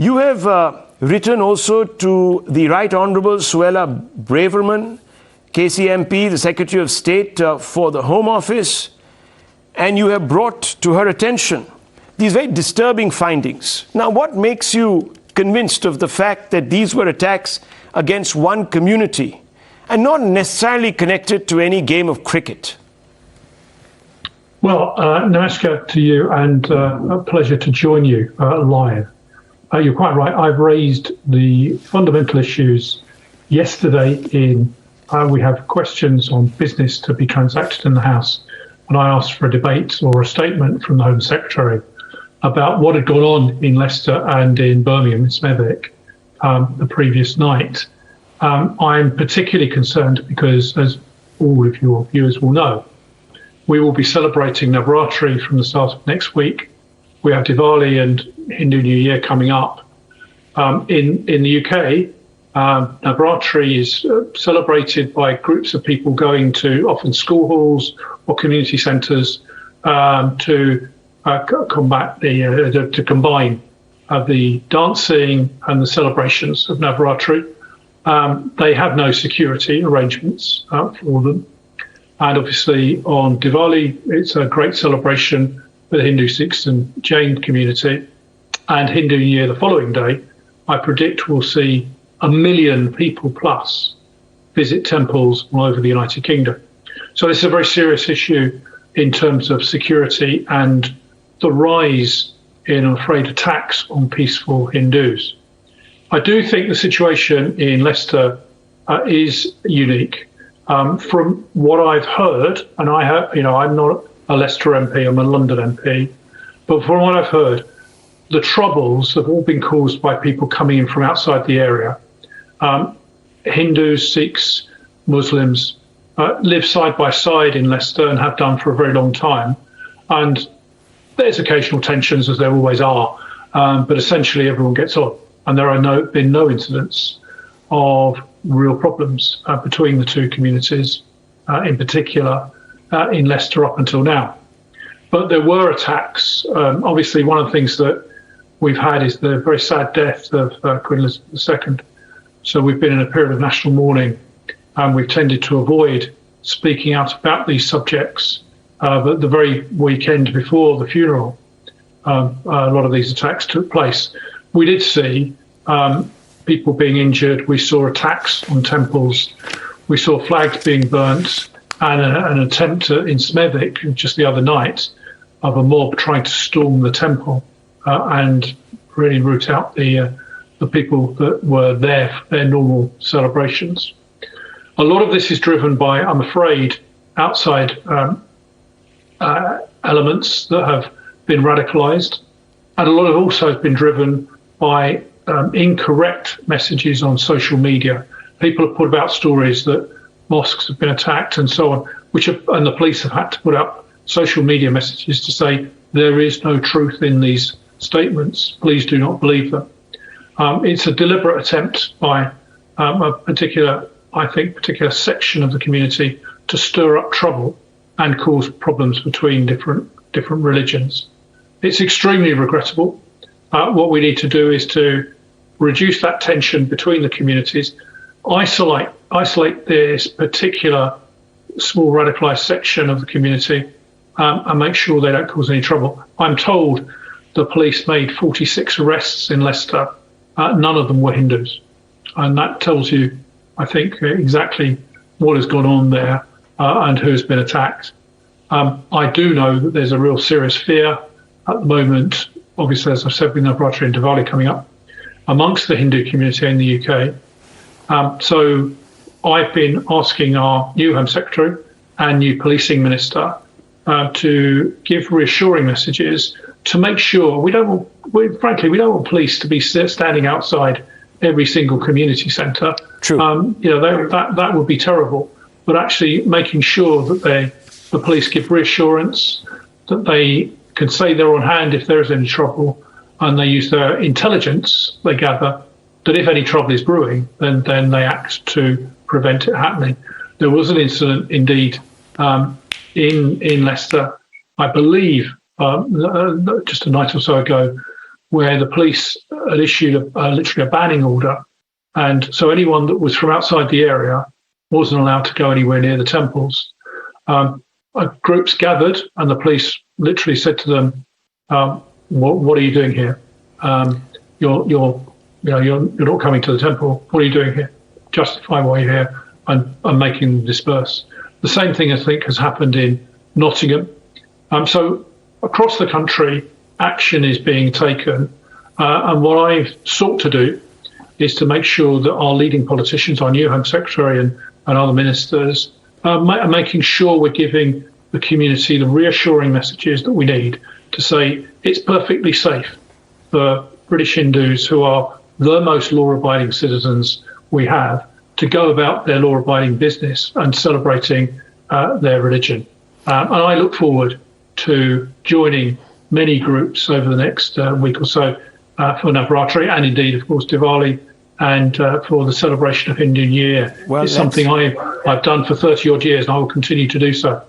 You have written also to the Right Honourable Suella Braverman, KCMP, the Secretary of State for the Home Office, and you have brought to her attention these very disturbing findings. Now, what makes you convinced of the fact that these were attacks against one community and not necessarily connected to any game of cricket? Well, namaskar to you, and a pleasure to join you live. You're quite right. I've raised the fundamental issues yesterday in we have questions on business to be transacted in the House, and I asked for a debate or a statement from the Home Secretary about what had gone on in Leicester and in Birmingham, in Smethwick, the previous night. I'm particularly concerned because, as all of your viewers will know, we will be celebrating Navratri from the start of next week. We have Diwali and Hindu New Year coming up. In the UK, Navratri is celebrated by groups of people going to often school halls or community centres to combat to combine the dancing and the celebrations of Navratri. They have no security arrangements for them. And obviously on Diwali, it's a great celebration for the Hindu, Sikhs and Jain community. And Hindu New Year the following day, I predict we'll see 1 million people plus visit temples all over the United Kingdom. So this is a very serious issue in terms of security and the rise in, I'm afraid, attacks on peaceful Hindus. I do think the situation in Leicester is unique. From what I've heard, and I'm not a Leicester MP, I'm a London MP, but from what I've heard, the troubles have all been caused by people coming in from outside the area. Hindus, Sikhs, Muslims live side by side in Leicester and have done for a very long time. And there's occasional tensions, as there always are, but essentially everyone gets on. And there have been no incidents of real problems between the two communities, in particular in Leicester up until now. But there were attacks. Obviously, one of the things that we've had is the very sad death of Queen Elizabeth II. So we've been in a period of national mourning, and we've tended to avoid speaking out about these subjects. But the very weekend before the funeral, a lot of these attacks took place. We did see people being injured. We saw attacks on temples. We saw flags being burnt, and an attempt in Smethwick just the other night of a mob trying to storm the temple and really root out the people that were there for their normal celebrations. A lot of this is driven by, I'm afraid, outside elements that have been radicalised, and a lot of it also has been driven by incorrect messages on social media. People have put about stories that mosques have been attacked and so on, and the police have had to put up social media messages to say there is no truth in these statements. Please do not believe them. It's a deliberate attempt by a particular section of the community to stir up trouble and cause problems between different religions. It's extremely regrettable. What we need to do is to reduce that tension between the communities, isolate this particular small radicalised section of the community, and make sure they don't cause any trouble. I'm told the police made 46 arrests in Leicester. None of them were Hindus. And that tells you, I think, exactly what has gone on there and who has been attacked. I do know that there's a real serious fear at the moment, obviously, as I've said, with Navratri and Diwali coming up, amongst the Hindu community in the UK. So I've been asking our new Home Secretary and new Policing Minister to give reassuring messages to make sure we don't want police to be standing outside every single community centre. True. That would be terrible. But actually making sure that the police give reassurance, that they can say they're on hand if there is any trouble, and they use their intelligence, they gather, that if any trouble is brewing, then they act to prevent it happening. There was an incident, indeed, in Leicester, I believe, just a night or so ago, where the police had issued literally a banning order. And so anyone that was from outside the area wasn't allowed to go anywhere near the temples. Groups gathered, and the police literally said to them, what are you doing here? You're not coming to the temple. What are you doing here? Justify why you're here, and making them disperse. The same thing, I think, has happened in Nottingham. So across the country, action is being taken. And what I've sought to do is to make sure that our leading politicians, our new Home Secretary and other ministers, are making sure we're giving the community the reassuring messages that we need to say it's perfectly safe for British Hindus, who are the most law-abiding citizens we have, to go about their law-abiding business and celebrating their religion. And I look forward to joining many groups over the next week or so for Navratri, and indeed, of course, Diwali, and for the celebration of Hindu New Year. It's something I've done for 30 odd years, and I will continue to do so.